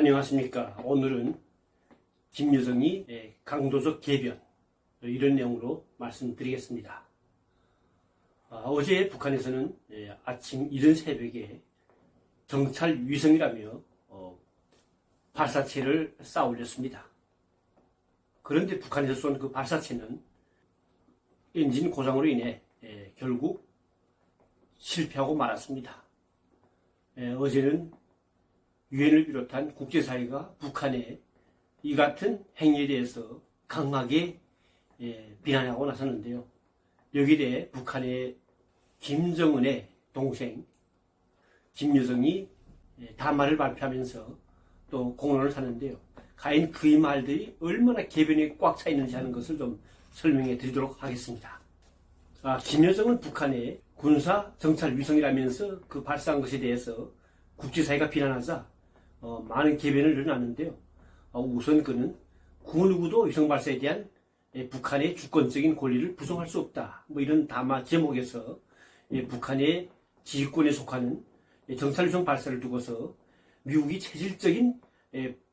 안녕하십니까. 오늘은 김여정이 강도적 개변 이런 내용으로 말씀드리겠습니다. 어제 북한에서는 아침 이른 새벽에 정찰 위성이라며 발사체를 쌓아 올렸습니다. 그런데 북한에서 쏜 그 발사체는 엔진 고장으로 인해 결국 실패하고 말았습니다. 어제는 유엔을 비롯한 국제사회가 북한의 이 같은 행위에 대해서 강하게 비난하고 나섰는데요. 여기에 대해 북한의 김정은의 동생 김여정이 담화를 발표하면서 또 공론을 하는데요. 과연 그의 말들이 얼마나 개변이 꽉 차 있는지 하는 것을 좀 설명해 드리도록 하겠습니다. 김여정은 북한의 군사 정찰 위성이라면서 그 발사한 것에 대해서 국제사회가 비난하자 많은 개변을 늘어났는데요. 우선 그는 그 누구도 위성 발사에 대한 북한의 주권적인 권리를 부정할 수 없다. 이런 담화 제목에서 북한의 지휘권에 속하는 정찰 위성 발사를 두고서 미국이 체질적인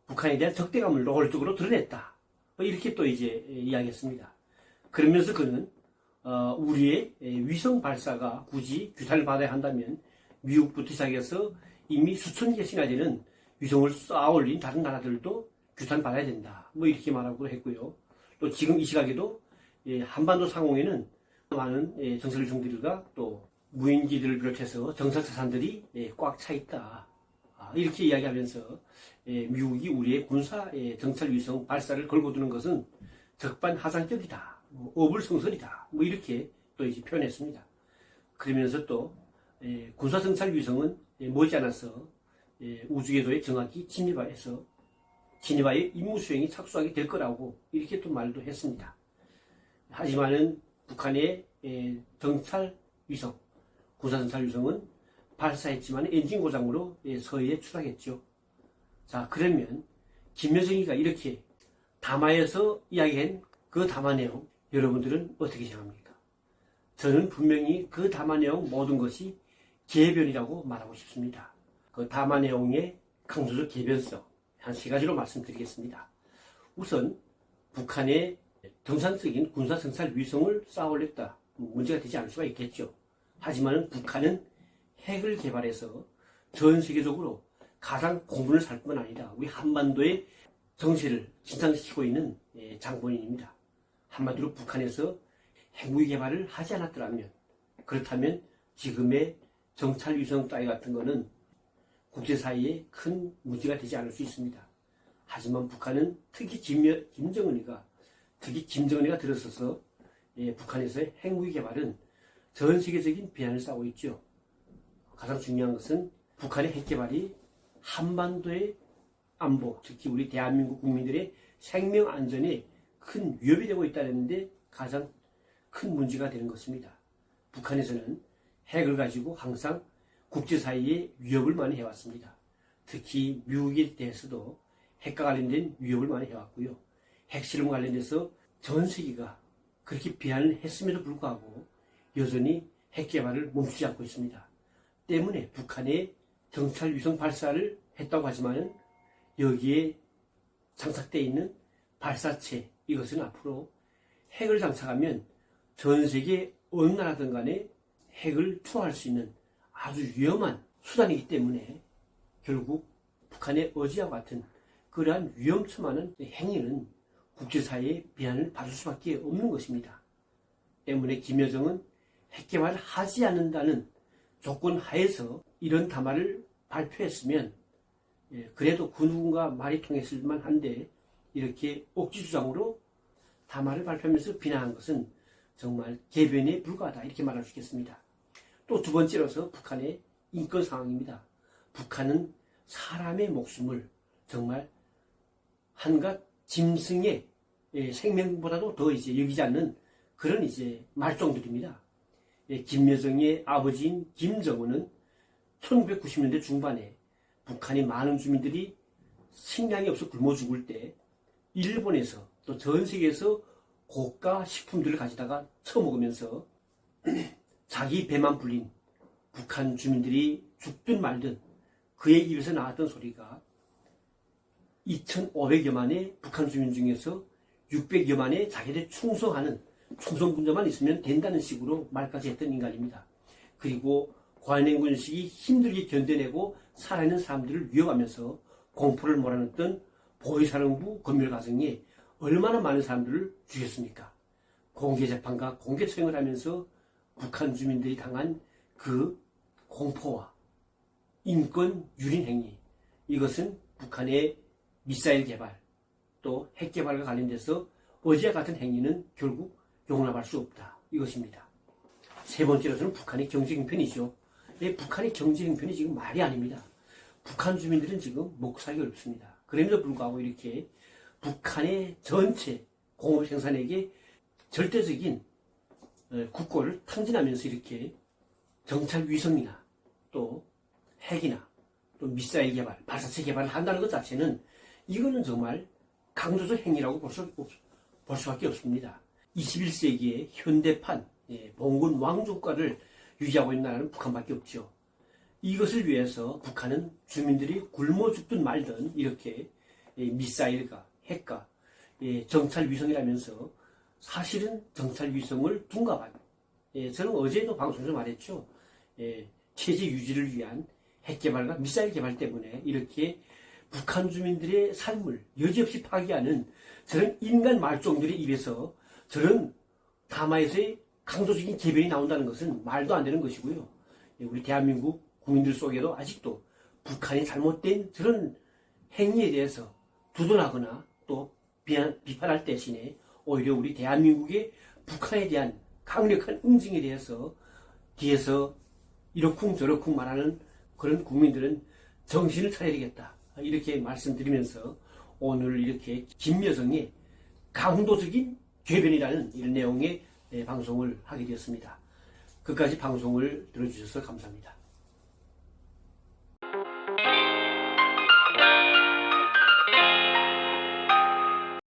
북한에 대한 적대감을 노골적으로 드러냈다. 이렇게 또 이제 이야기했습니다. 그러면서 그는 우리의 위성 발사가 굳이 규탄을 받아야 한다면 미국부터 시작해서 이미 수천 개씩이나 되는 위성을 쌓아올린 다른 나라들도 규탄받아야 된다. 이렇게 말하고 했고요. 또 지금 이 시각에도 한반도 상공에는 많은 정찰 위성들과 또 무인기들을 비롯해서 정찰 자산들이 꽉 차 있다. 이렇게 이야기하면서 미국이 우리의 군사 정찰 위성 발사를 걸고 두는 것은 적반하장적이다. 어불성설이다. 이렇게 또 이제 표현했습니다. 그러면서 또 군사 정찰 위성은 머지않아서 우주궤도에 정확히 진입하여서 진입하여 임무 수행이 착수하게 될 거라고 이렇게 또 말도 했습니다. 하지만은 북한의 정찰 위성, 군사 정찰 위성은 발사했지만 엔진 고장으로 서해에 추락했죠. 자, 그러면 김여정이가 이렇게 담화에서 이야기한 그 담화 내용 여러분들은 어떻게 생각합니까? 저는 분명히 그 담화 내용 모든 것이 개변이라고 말하고 싶습니다. 그 담화 내용의 강조적 개변성 한 세 가지로 말씀드리겠습니다. 우선 북한의 정상적인 군사 정찰 위성을 쌓아올렸다. 문제가 되지 않을 수가 있겠죠. 하지만 북한은 핵을 개발해서 전 세계적으로 가장 공분을 살 뿐만 아니라 우리 한반도의 정세를 긴장시키고 있는 장본인입니다. 한마디로 북한에서 핵무기 개발을 하지 않았더라면 그렇다면 지금의 정찰 위성 따위 같은 거는 국제사회에 큰 문제가 되지 않을 수 있습니다. 하지만 북한은 특히 김정은이가 들어서서 북한에서의 핵무기 개발은 전 세계적인 비난을 쌓고 있죠. 가장 중요한 것은 북한의 핵 개발이 한반도의 안보, 특히 우리 대한민국 국민들의 생명 안전에 큰 위협이 되고 있다는 데 가장 큰 문제가 되는 것입니다. 북한에서는 핵을 가지고 항상 국제사회에 위협을 많이 해왔습니다. 특히 미국에 대해서도 핵과 관련된 위협을 많이 해왔고요. 핵실험 관련돼서 전 세계가 그렇게 비난을 했음에도 불구하고 여전히 핵 개발을 멈추지 않고 있습니다. 때문에 북한의 정찰 위성 발사를 했다고 하지만 여기에 장착되어 있는 발사체 이것은 앞으로 핵을 장착하면 전 세계 어느 나라든 간에 핵을 투하할 수 있는 아주 위험한 수단이기 때문에 결국 북한의 어제와 같은 그러한 위험천만한 행위는 국제사회의 비난을 받을 수밖에 없는 것입니다. 때문에 김여정은 핵개발을 하지 않는다는 조건 하에서 이런 담화를 발표했으면 그래도 그 누군가 말이 통했을 만한데 이렇게 억지주장으로 담화를 발표하면서 비난한 것은 정말 개변에 불과하다 이렇게 말할 수 있겠습니다. 또 두 번째로서 북한의 인권 상황입니다. 북한은 사람의 목숨을 정말 한갓 짐승의 생명보다도 더 이제 여기지 않는 그런 이제 말종들입니다. 김여정의 아버지인 김정은은 1990년대 중반에 북한의 많은 주민들이 식량이 없어 굶어 죽을 때 일본에서 또 전 세계에서 고가 식품들을 가지다가 처먹으면서 자기 배만 불린 북한 주민들이 죽든 말든 그의 입에서 나왔던 소리가 2,500여만의 북한 주민 중에서 600여만의 자기들 충성하는 충성군자만 있으면 된다는 식으로 말까지 했던 인간입니다. 그리고 관행군식이 힘들게 견뎌내고 살아있는 사람들을 위협하면서 공포를 몰아넣던 보위사령부 검열과정에 얼마나 많은 사람들을 죽였습니까? 공개재판과 공개처형을 하면서 북한 주민들이 당한 그 공포와 인권 유린 행위, 이것은 북한의 미사일 개발 또 핵 개발과 관련돼서 어제와 같은 행위는 결국 용납할 수 없다, 이것입니다. 세 번째로서는 북한의 경제 형편이죠. 북한의 경제 형편이 지금 말이 아닙니다. 북한 주민들은 지금 먹고 살기 어렵습니다. 그럼에도 불구하고 이렇게 북한의 전체 공업 생산액의 절대적인 국고를 탕진하면서 이렇게 정찰 위성이나 또 핵이나 또 미사일 개발, 발사체 개발을 한다는 것 자체는 이거는 정말 강조적 행위라고 볼 수밖에 없습니다. 21세기의 현대판 봉건 왕조국가를 유지하고 있는 나라는 북한밖에 없죠. 이것을 위해서 북한은 주민들이 굶어 죽든 말든 이렇게 미사일과 핵과 정찰 위성이라면서 사실은 정찰 위성을 둔갑한, 저는 어제도 방송에서 말했죠. 체제 유지를 위한 핵 개발과 미사일 개발 때문에 이렇게 북한 주민들의 삶을 여지없이 파괴하는 저런 인간 말종들의 입에서 저런 담화에서의 강도적인 개변이 나온다는 것은 말도 안 되는 것이고요. 우리 대한민국 국민들 속에도 아직도 북한이 잘못된 저런 행위에 대해서 두둔하거나 또 비판할 대신에 오히려 우리 대한민국의 북한에 대한 강력한 응징에 대해서 뒤에서 이러쿵 저러쿵 말하는 그런 국민들은 정신을 차려야 되겠다, 이렇게 말씀드리면서 오늘 이렇게 김여정의 강도적인 궤변이라는 이런 내용의 방송을 하게 되었습니다. 끝까지 방송을 들어주셔서 감사합니다.